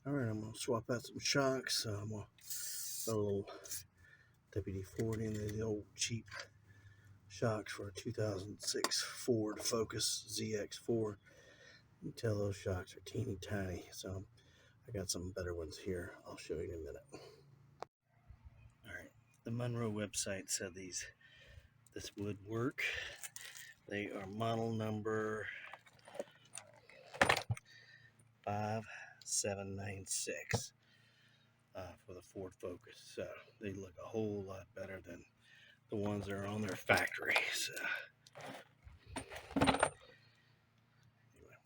Alright, I'm going to swap out some shocks. I'm going to put a little WD-40 in the old cheap shocks for a 2006 Ford Focus ZX4. You can tell those shocks are teeny tiny, so I got some better ones here. I'll show you in a minute. Alright, the Monroe website said this would work. They are model number 5796 for the Ford Focus. So they look a whole lot better than the ones that are on their factory. So anyway,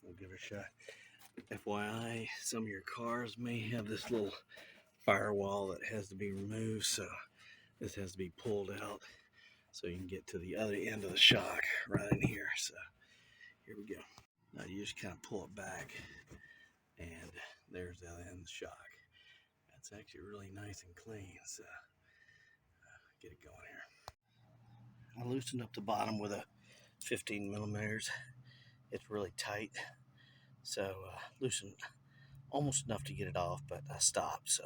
we'll give it a shot. FYI, some of your cars may have this little firewall that has to be removed, so this has to be pulled out so you can get to the other end of the shock right in here. So here we go. Now you just kind of pull it back, and there's the other end of the shock. That's actually really nice and clean. So get it going here. I loosened up the bottom with a 15 millimeters. It's really tight, so loosened almost enough to get it off, but I stopped. So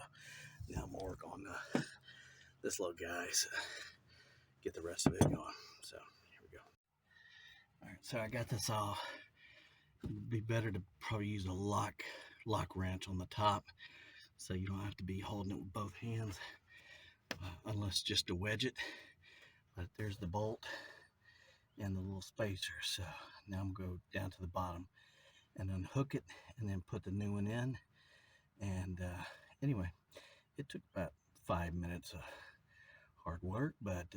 now I'm gonna work on this little guy, so get the rest of it going. So here we go. All right, so I got this off. It'd be better to probably use a lock wrench on the top, so you don't have to be holding it with both hands, unless just to wedge it. But there's the bolt and the little spacer. So now I'm gonna go down to the bottom and unhook it, and then put the new one in. And anyway, it took about 5 minutes of hard work, but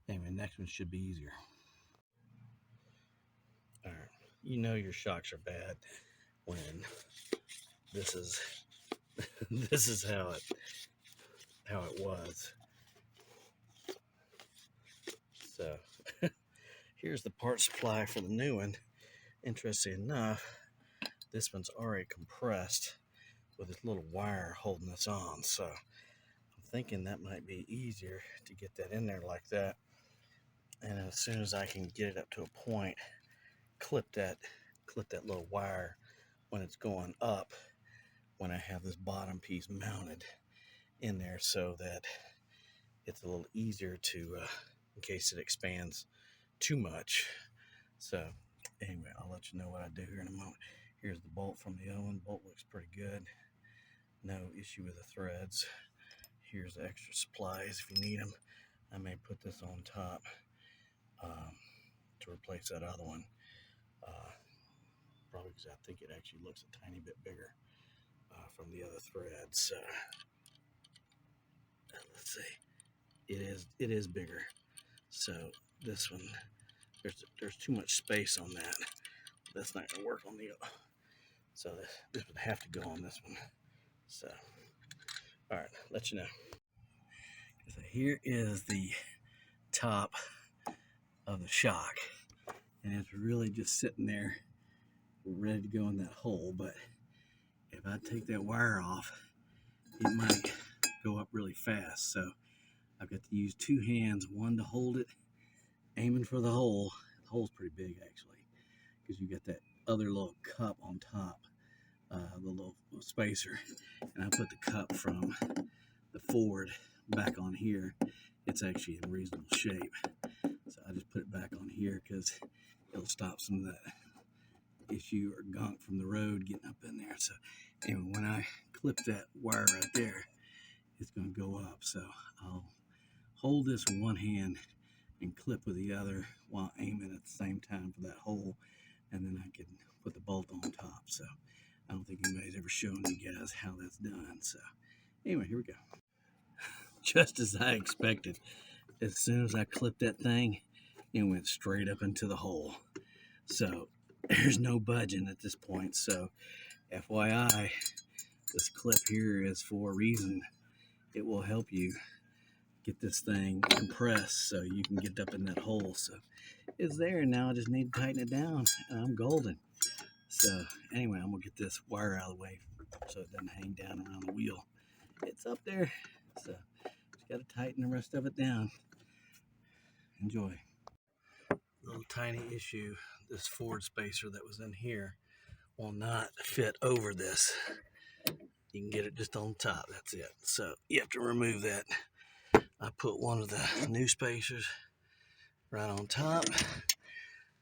anyway, next one should be easier. All right, you know your shocks are bad when this is this is how it was. So here's the part supply for the new one. Interesting enough, this one's already compressed with this little wire holding this on. So I'm thinking that might be easier to get that in there like that. And as soon as I can get it up to a point, clip that little wire when it's going up, when I have this bottom piece mounted in there, so that it's a little easier to in case it expands too much. So anyway, I'll let you know what I do here in a moment. Here's the bolt from the other one. Bolt looks pretty good. No issue with the threads. Here's the extra supplies if you need them. I may put this on top to replace that other one. Probably because I think it actually looks a tiny bit bigger from the other threads. So let's see. It is bigger. So this one, there's too much space on that. That's not going to work on the other. So this would have to go on this one. So, all right, let you know. So here is the top of the shock, and it's really just sitting there ready to go in that hole. But if I take that wire off, it might go up really fast. So I've got to use two hands, one to hold it, aiming for the hole. The hole's pretty big actually, because you got that other little cup on top, the little spacer, and I put the cup from the Ford back on here. It's actually in reasonable shape, so I just put it back on here because it'll stop some of that issue or gunk from the road getting up in there. So anyway, when I clip that wire right there, it's going to go up. So I'll hold this with one hand and clip with the other while aiming at the same time for that hole, and then I can put the bolt on top. So I don't think anybody's ever shown you guys how that's done. So anyway, here we go. Just as I expected, as soon as I clipped that thing, it went straight up into the hole. So there's no budging at this point. So FYI, this clip here is for a reason. It will help you get this thing compressed so you can get up in that hole. So it's there now. I just need to tighten it down, and I'm golden. So anyway, I'm gonna get this wire out of the way so it doesn't hang down around the wheel. It's up there, so just gotta tighten the rest of it down. Enjoy. Little tiny issue, this Ford spacer that was in here will not fit over this. You can get it just on top. That's it. So you have to remove that. I put one of the new spacers right on top,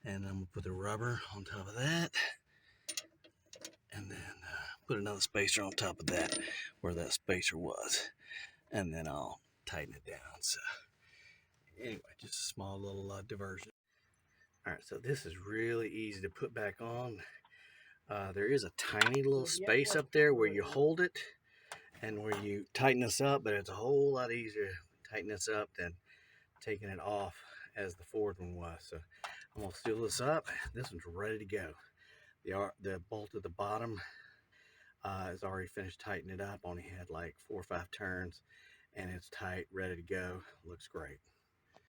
and I'm gonna put the rubber on top of that, and then put another spacer on top of that where that spacer was, and then I'll tighten it down. So anyway, just a small little diversion. All right, so this is really easy to put back on. There is a tiny little space up there where you hold it and where you tighten this up, but it's a whole lot easier to tighten this up than taking it off as the Ford one was. So I'm gonna seal this up. This one's ready to go. The bolt at the bottom is already finished tightening it up. Only had like 4 or 5 turns, and it's tight, ready to go. Looks great.